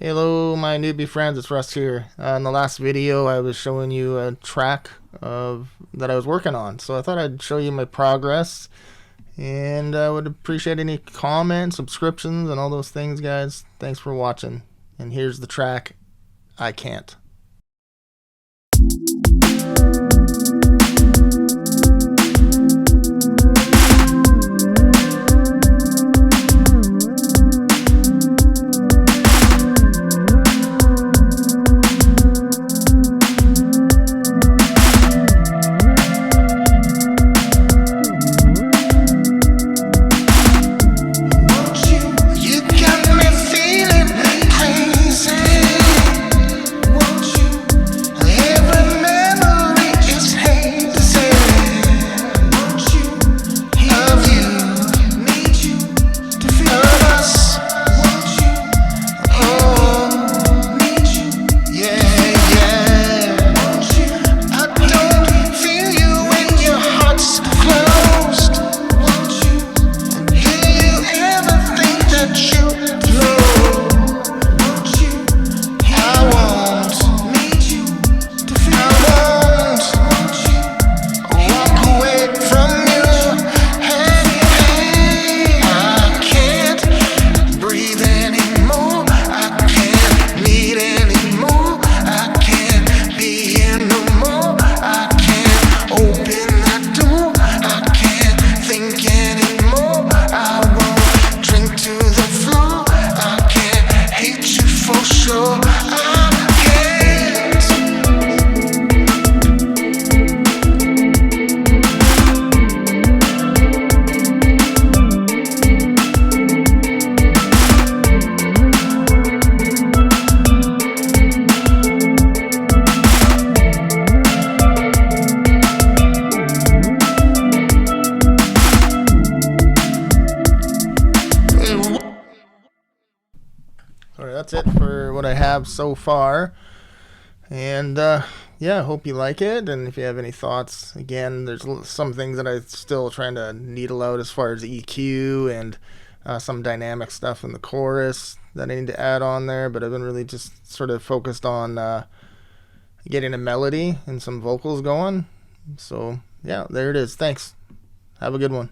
Hello, my newbie friends. It's Russ here. In the last video, I was showing you a track of that I was working on. So I thought I'd show you my progress, and I would appreciate any comments, subscriptions, and all those things, guys. Thanks for watching. And here's the track, I Can't. Alright, that's it for what I have so far. And yeah, I hope you like it. And if you have any thoughts, again, there's some things that I'm still trying to needle out as far as EQ and some dynamic stuff in the chorus that I need to add on there. But I've been really just sort of focused on getting a melody and some vocals going. So yeah, there it is. Thanks. Have a good one.